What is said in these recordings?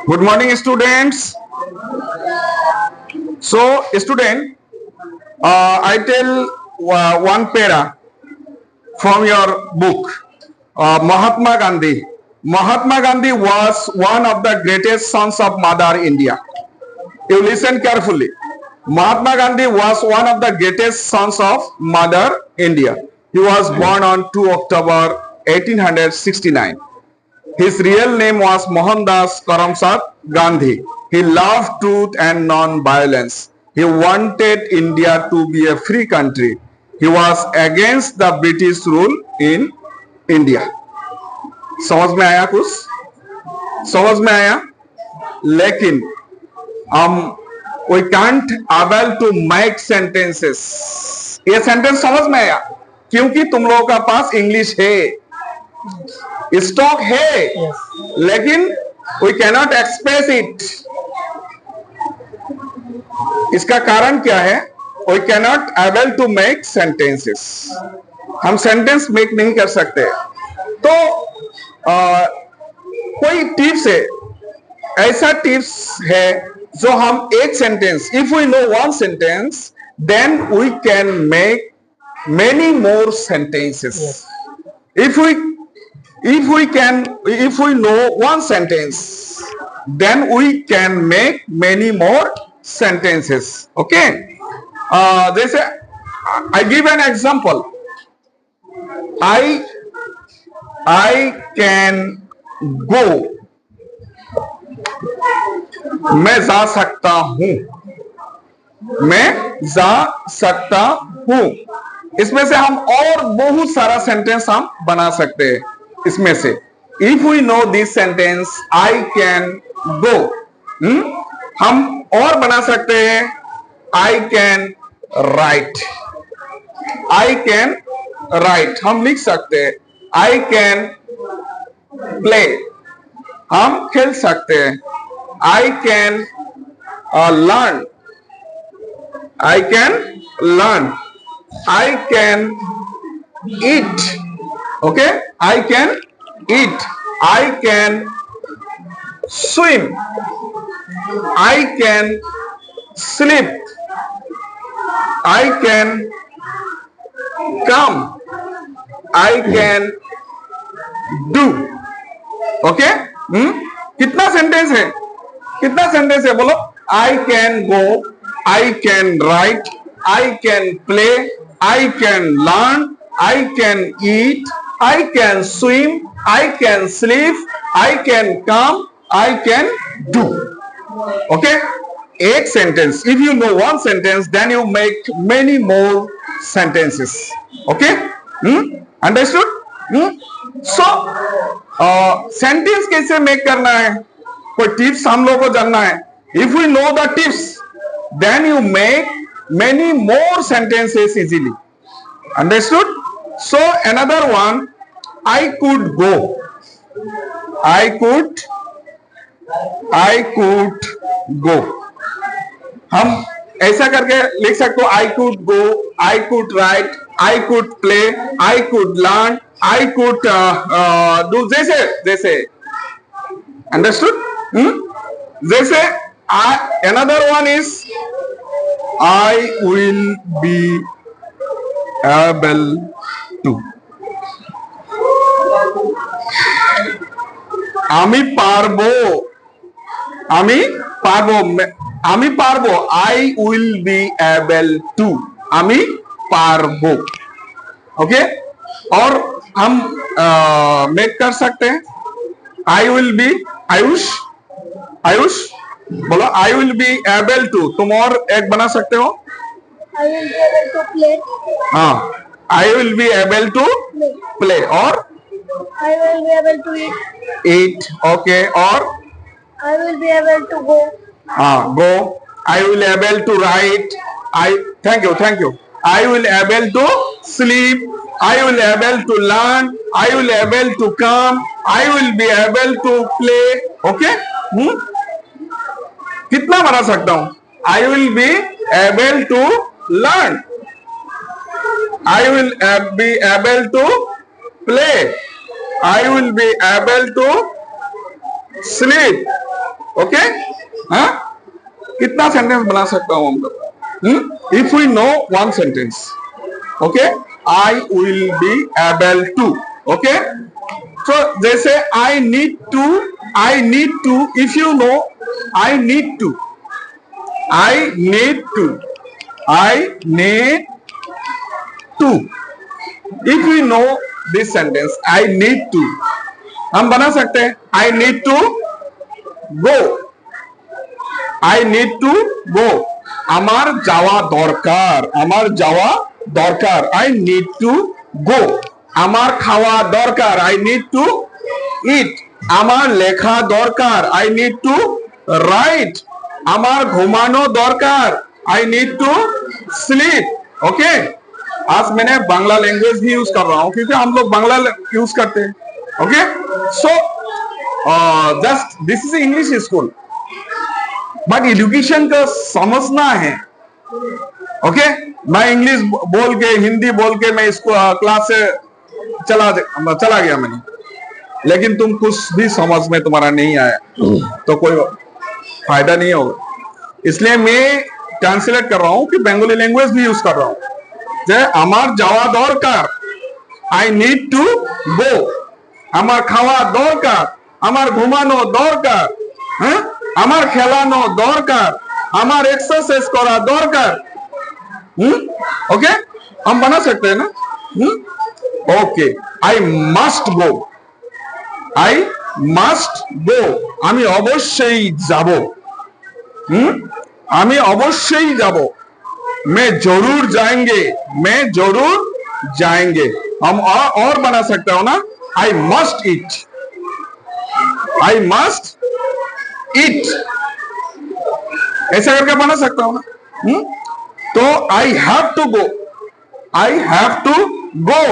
Good morning, students. So, student, I tell one para from your book. Mahatma Gandhi. Mahatma Gandhi was one of the greatest sons of Mother India. You listen carefully. Mahatma Gandhi was one of the greatest sons of Mother India. He was born on 2 October 1869. His real name was Mohandas Karamchand Gandhi. He loved truth and non-violence. He wanted India to be a free country. He was against the British rule in India. समझ में आया कुछ? समझ में आया? लेकिन हम we can't able to make sentences. ये सेंटेंस समझ में आया? क्योंकि तुम लोगों का पास इंग्लिश है, स्टॉक है, लेकिन वी कैनॉट एक्सप्रेस इट. इसका कारण क्या है? We cannot able to make sentences. हम सेंटेंस मेक नहीं कर सकते. तो कोई टिप्स है, ऐसा टिप्स है जो हम एक sentence, if we know one sentence then we can make many more sentences. If we know one sentence, then we can make many more sentences. Okay. जैसे I give an example. I can go. मैं जा सकता हूं. मैं जा सकता हूं. इसमें से हम और बहुत सारा सेंटेंस हम बना सकते हैं. इसमें से if we know this sentence I can go, हम और बना सकते हैं. I can write. I can write हम लिख सकते हैं. आई कैन प्ले हम खेल सकते हैं. I can learn. I can learn. I can eat. Okay, I can eat. I can swim. I can sleep. I can come. I can do. Okay? कितना sentence है? कितना सेंटेंस है बोलो? I can go. I can write. I can play. I can learn. I can eat. I can swim. I can sleep. I can come. I can do. Okay? Eight sentence. If you know one sentence, then you make many more sentences. Okay? Understood? So, sentence कैसे make करना है? कोई tips हम लोगों को जानना है. If we know the tips, then you make many more sentences easily. Understood? So another one, I could go. I could go. हम ऐसा करके लिख सकते हो. I could go. I could write. I could play. I could learn. I could do. जैसे Understood? जैसे another one is I will be able to. আমি পারবো. আমি পারবো. আমি পারবো. I will be able to. আমি পারবো. ओके. और हम मेक कर सकते हैं. I will be. आयुष बोलो. I will be able to. तुम और एक बना सकते हो. I will be able to play. हाँ. I will be able to play. और I will be able to eat. Okay. और I will be able to go. हाँ. go. I will able to write. Thank you. I will able to sleep. I will able to learn. I will able to come. I will be able to play. Okay. कितना बना सकता हूं? I will be able to learn. I will be able to play. I will be able to sleep. Okay हाँ, कितना sentence बना सकता हूं हम लोग? If we know one sentence, okay, I will be able to, okay. तो जैसे I need to, if you know I need to, if you know this sentence I need to, हम बना सकते हैं I need to go, I need to go, আমার যাওয়া দরকার, I need to go, আমার খাওয়া দরকার, I need to eat, আমার লেখা দরকার, I need to write, আমার ঘুমানো দরকার, I need to sleep, okay। आज मैंने बांग्ला लैंग्वेज भी यूज कर रहा हूं क्योंकि हम लोग बांग्ला यूज करते हैं, okay. So just this is English school, but education का समझना है, ओके। मैं इंग्लिश बोल के हिंदी बोल के मैं इसको क्लास से चला गया मैंने, लेकिन तुम कुछ भी समझ में तुम्हारा नहीं आया तो कोई फायदा नहीं होगा। इसलिए मैं ट्रांसलेट कर रहा हूं कि बंगाली लैंग्वेज भी यूज कर रहा हूं। যে আমার যাওয়া দরকার, আই নিড টু গো, আমার খাওয়া দরকার, আমার ঘুমানো দরকার, হ্যাঁ, আমার খেলানো দরকার, আমার एक्सरसाइज করা দরকার, ओके। हम बना सकते हैं ना, ओके। आई মাস্ট গো, आई মাস্ট গো, আমি অবশ্যই যাব, আমি অবশ্যই যাব, मैं जरूर जाएंगे, हम और बना सकते हो ना, आई मस्ट ईट, ऐसा करके बना सकता हूं ना। तो आई हैव टू गो,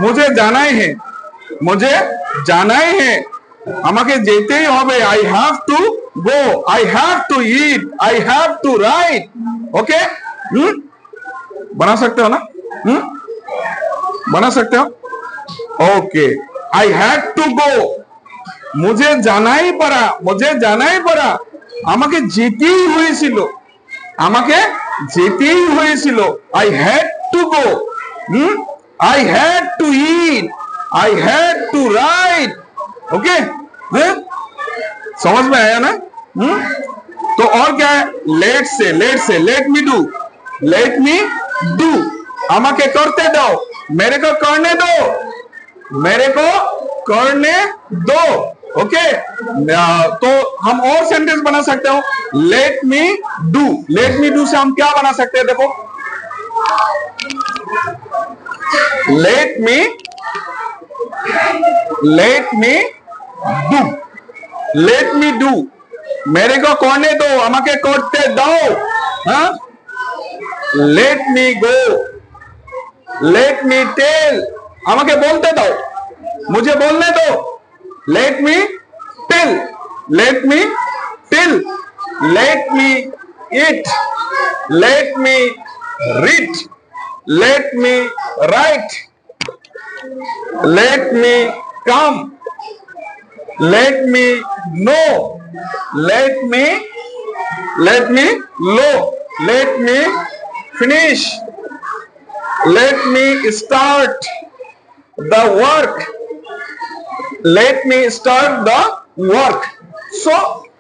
मुझे जाना ही है, আমাকে যেতেই হবে, I have to go, I have to eat, I have to write, okay. बना सकते हो ना, बना सकते हो, ओके। आई हैड टू गो, मुझे जाना ही पड़ा, আমাকে যেতেই হয়েছিল, I had to go, I had to eat, I had to write, okay. समझ में आया ना, तो और क्या है, लेट मी डू, আমাকে করতে দাও, मेरे को करने दो, ओके। तो हम और सेंटेंस बना सकते हो, लेट मी डू से हम क्या बना सकते हैं, देखो, लेट मी डू, मेरे को करने दो, আমাকে করতে দাও, हाँ। Let me go, let me tell, আমাকে বলতে দাও, मुझे बोलने दो, let me tell, let me eat, let me read, let me write, let me come, let me know, let me low, let me finish, let me start the work, so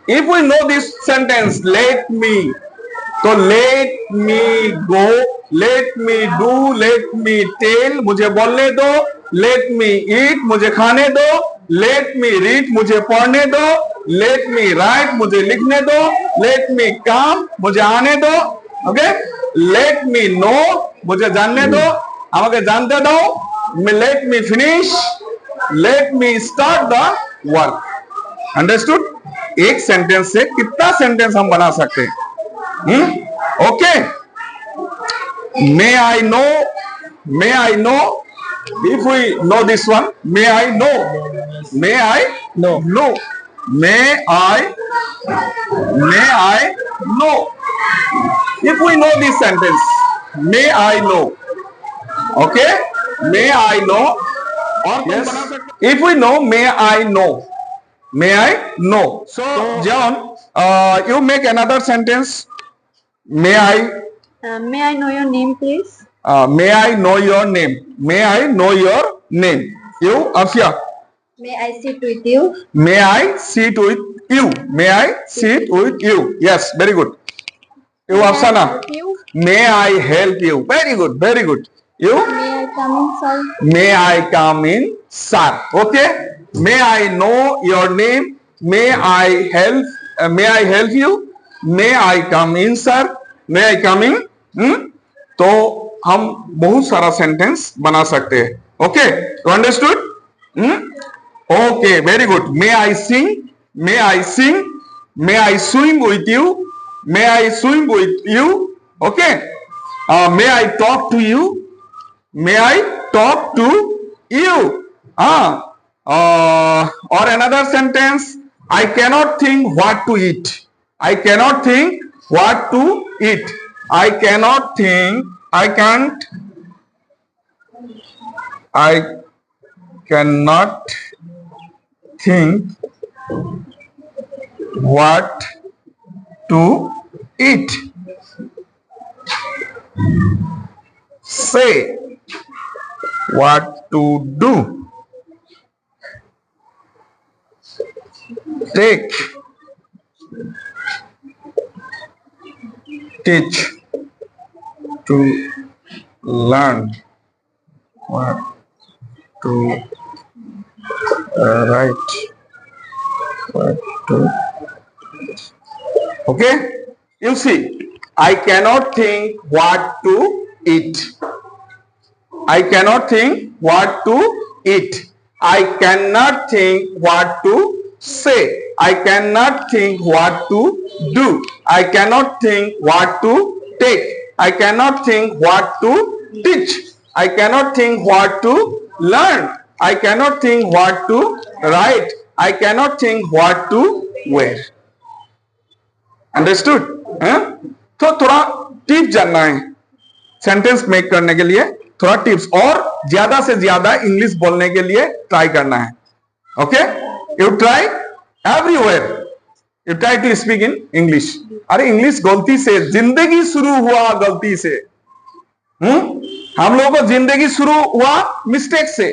if we know this sentence, let me, तो let me go, let me do, let me tell, मुझे बोलने दो, let me eat, मुझे खाने दो, let me read, मुझे पढ़ने दो, let me write, मुझे लिखने दो, let me come, मुझे आने दो, ओके। let me know, मुझे जानने दो, আমাকে जानते दो, let me finish, let me start the work, understood। एक सेंटेंस से कितना सेंटेंस हम बना सकते हैं, okay. may I know, if we know this one, may I know, may I know, if we know this sentence, may I know, okay, may I know, or yes, if we know may I know, May I know? So, John, you make another sentence. May I? May I know your name, please? May I know your name? May I know your name? You, Afia. May I sit with you? May I sit with you? May I sit with you? Yes, very good. You, May I Afsana. help you? May I help you? Very good, very good. You? May I come in, sir? May I come in, sir? Okay. May I know your name? May I help? May I help you? May I come in, sir? May I come in? तो हम बहुत सारा sentence बना सकते हैं. Okay, you understood? Okay, very good. May I sing? May I sing? May I swim with you? May I swim with you? Okay. May I talk to you? May I talk to you? Or another sentence, I cannot think what to eat. I cannot think what to eat. I cannot think, I can't, I cannot think what to eat. Say what to do. Take, teach, to learn, what to write, what to. Okay, you see, I cannot think what to eat. I cannot think what to eat. I cannot think what to say. I cannot think what to do. I cannot think what to take. I cannot think what to teach. I cannot think what to learn. I cannot think what to write. I cannot think what to wear. Understood? तो थोड़ा tip जानना है sentence make करने के लिए, थोड़ा tips और ज्यादा से ज्यादा इंग्लिश बोलने के लिए ट्राई करना है. Okay, you try everywhere, you try to speak in English. अरे इंग्लिश गलती से, जिंदगी शुरू हुआ गलती से. हम लोगों को जिंदगी शुरू हुआ मिस्टेक से.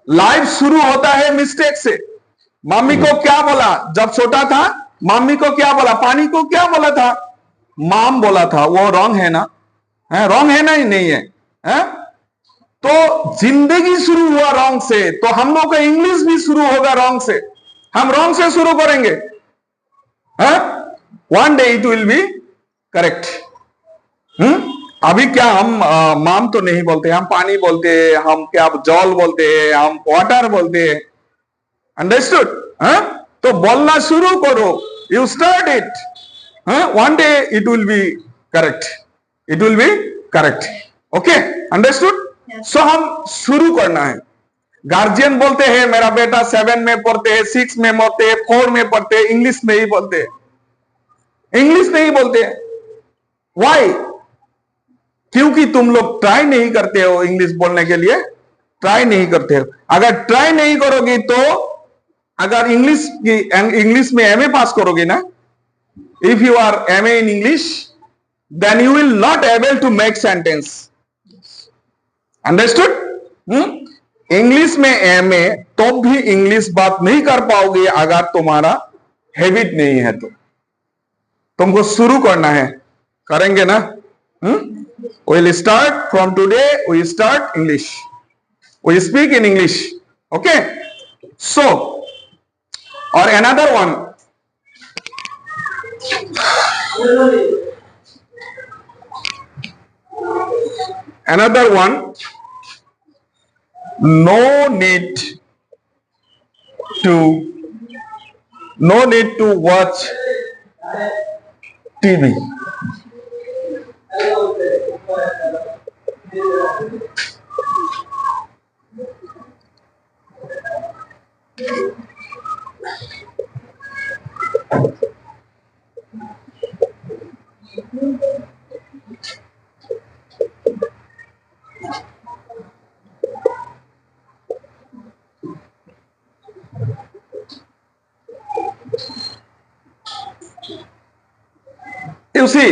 लाइफ शुरू होता है मिस्टेक से. मम्मी को क्या बोला जब छोटा था? मम्मी को क्या बोला? पानी को क्या बोला था? माम बोला था. वो रॉन्ग है ना? रॉन्ग है ना? ही नहीं है, तो जिंदगी शुरू हुआ रॉन्ग से, तो हम लोग का इंग्लिश भी शुरू होगा रॉन्ग से. हम रॉन्ग से शुरू करेंगे, one day it will be correct. अभी क्या हम माम तो नहीं बोलते, हम पानी बोलते हैं, हम क्या जल बोलते हैं, हम वाटर बोलते हैं. अंडरस्टूड? तो बोलना शुरू करो. You start it, one day it will be correct. It will be correct. Okay, understood? So हम शुरू करना है. गार्जियन बोलते हैं मेरा बेटा 7 में पढ़ते हैं, 6 में पढ़ते हैं, 4 में पढ़ते हैं, इंग्लिश नहीं बोलते, इंग्लिश नहीं बोलते. वाई? क्योंकि तुम लोग ट्राई नहीं करते हो इंग्लिश बोलने के लिए, ट्राई नहीं करते हो. अगर ट्राई नहीं करोगी तो, अगर इंग्लिश में एमए पास करोगे ना, if you are MA in English, then you will not able to make sentence. Understood? English में एमए तो भी इंग्लिश बात नहीं कर पाओगे अगर तुम्हारा हैबिट नहीं है. तो तुमको शुरू करना है. करेंगे ना? We'll start from today. We start English. We speak in English. Okay? So, or another one. Another one, no need to watch TV. You see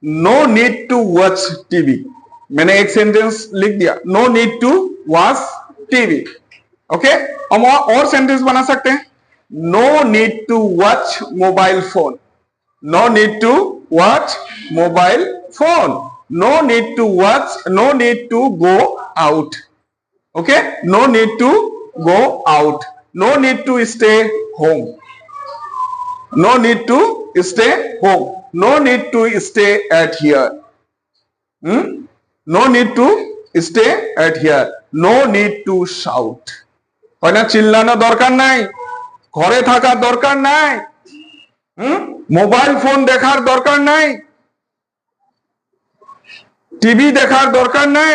no need to watch TV, मैंने एक सेंटेंस लिख दिया, no need to watch TV. Okay, हम और sentence बना सकते हैं, no need to watch mobile phone, no need to watch mobile phone, no need to watch, no need to go out. Okay, no need to go out, no need to stay home, no need to stay home, no need to stay at here, no need to stay at here, no need to shout, হয় না, চিল্লানো দরকার নাই, ঘরে থাকার দরকার নাই, mobile phone দেখার দরকার নাই, টিভি দেখার দরকার নাই,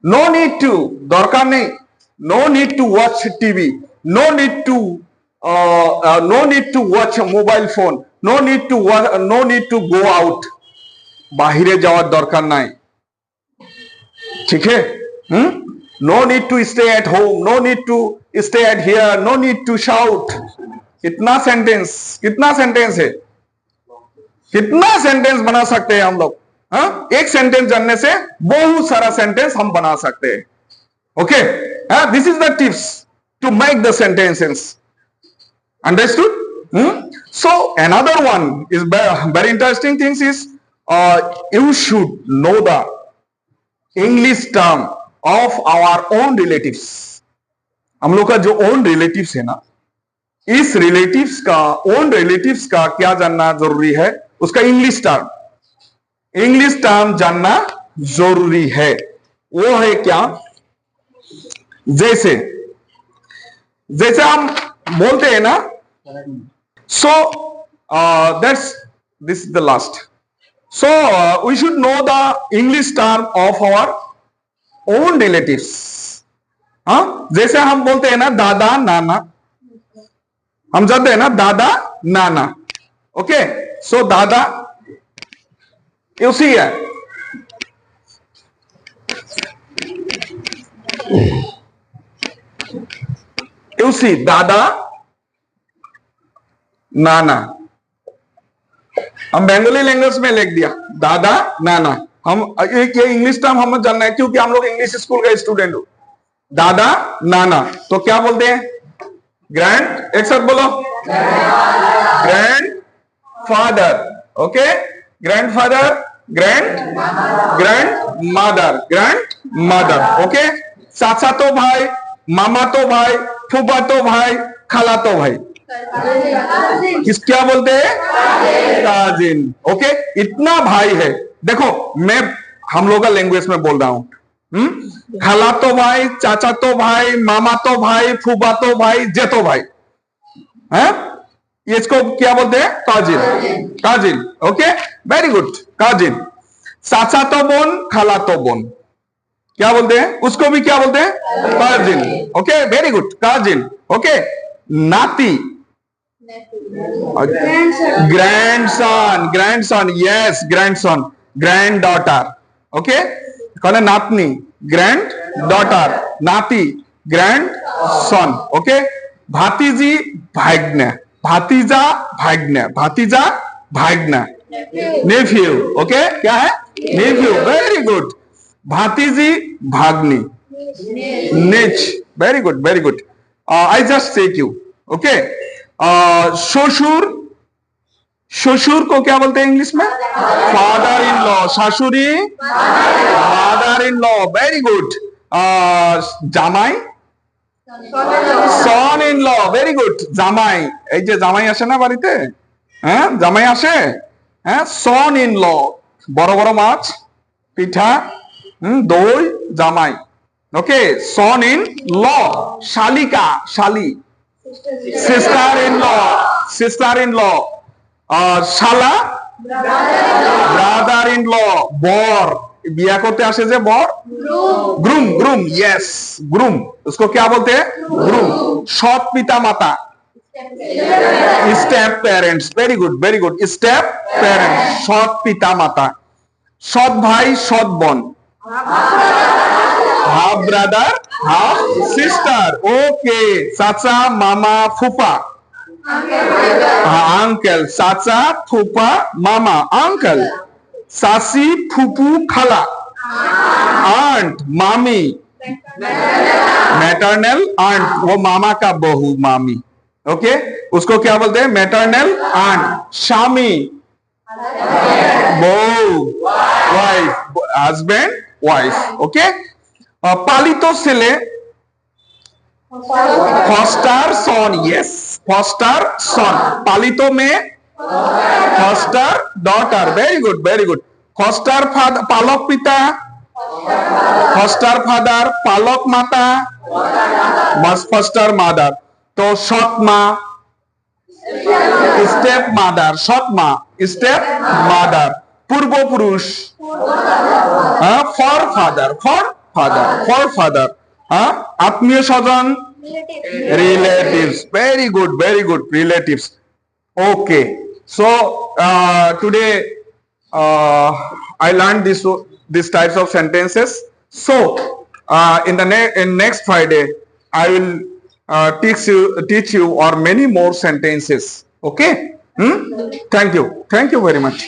no need to দরকার নেই, no need to watch TV, no need to no need to watch a mobile phone, no need to no need to go out, বাহিরে যাওয়ার দরকার নাই, ঠিক है, no need to stay at home, no need to stay at here, no need to shout। कितना sentence है, कितना sentence बना सकते हैं हम लोग, हाँ, एक सेंटेंस जानने से बहुत सारा सेंटेंस हम बना सकते हैं। Okay, this is the tips to make the sentences. Understood? So another one is very interesting things is you should know the English term of our own relatives। हम लोग का जो own relatives है ना, इस relatives का own relatives का क्या जानना जरूरी है, उसका इंग्लिश टर्म जानना जरूरी है। वो है क्या, जैसे हम बोलते हैं ना, so this is the last, so we should know the English term of our own relatives। जैसे हम बोलते हैं ना दादा नाना, हम जानते हैं ना दादा नाना। ओके, सो दादा यू सी है, यू सी दादा नाना, हम बंगाली लैंग्वेज में लिख दिया दादा नाना। हम ये इंग्लिश टर्म हमें जानना है क्योंकि हम लोग इंग्लिश स्कूल का स्टूडेंट हो। दादा नाना तो क्या बोलते हैं, ग्रैंड, एक साथ बोलो, grand father. Okay, grand father, grand mother. Okay, चाचा तो भाई, मामा तो भाई, फूफा तो भाई, खाला तो भाई, किस क्या बोलते हैं, काजिन। ओके, इतना भाई है। देखो मैं हम लोग का लैंग्वेज में बोल रहा हूं, खाला तो भाई, चाचा तो भाई, मामा तो भाई, फूफा तो भाई, जेठो भाई, है ये, इसको क्या बोलते हैं, cousin. Okay, very good, cousin. चाचा तो बोन, खाला तो बोन, क्या बोलते हैं, उसको भी क्या बोलते हैं, cousin. Okay, very good, cousin. Okay, नाती, grandson, yes grandson, granddaughter. Okay, कौन है, नातनी, ग्रैंड डॉटर, नाती, ग्रैंडसन। ओके, भातीजी, भाग्ने, भातीजा, भाग्ना, नेफ्यू। ओके, क्या है, नेफ्यू, वेरी गुड। भातीजी, भाग्नी, niece, very good. I just take you. Okay, ससुर को क्या बोलते हैं इंग्लिश में, फादर इन लॉ, शाশুড়ি, father in law, very good. জামাই, son in law, very good। জামাই, এই যে জামাই আসে না বাড়িতে, হ্যাঁ জামাই আসে, হ্যাঁ, son in law, বড় বড় মাছ, পিঠা, দই, জামাই। ওকে, son in law, শালিকা, শালি, sister in law, শালা, ब्रदर इन लॉ, বর, বিয়া করতে আসে যে বর, ग्रूम, यस ग्रूम, उसको क्या बोलते हैं, ग्रूम। সৎ পিতা মাতা, step parents, very good, step parents, সৎ পিতা মাতা। সৎ ভাই, সৎ বোন, half brother, half sister. Okay, चाचा, मामा, फूफा, Uncle. Chacha, Phupa, Mama. Uncle. Sasi, Phupu, Khala. Aunt, Mami. Maternal aunt, वो मामा का बहू मामी. ओके, उसको क्या बोलते हैं? Maternal aunt. शामी, बहू, वाइफ, हस्बैंड, वाइफ. ओके, पालितो सेले, foster son. Yes, foster son. पालितो में foster daughter. Very good, very good. Foster father, पालक पिता. फॉस्टर फादर, पालक माता, फॉस्टर मदर. तो सत माँ, स्टेप मदर. सत माँ, स्टेप मदर. पूर्व पुरुष, for father, for father, for father. आत्मीय स्वजन, relatives. Very good, very good. Relatives. Okay, so today I learned these types of sentences. So in next Friday I will teach you or many more sentences. Okay. Thank you very much.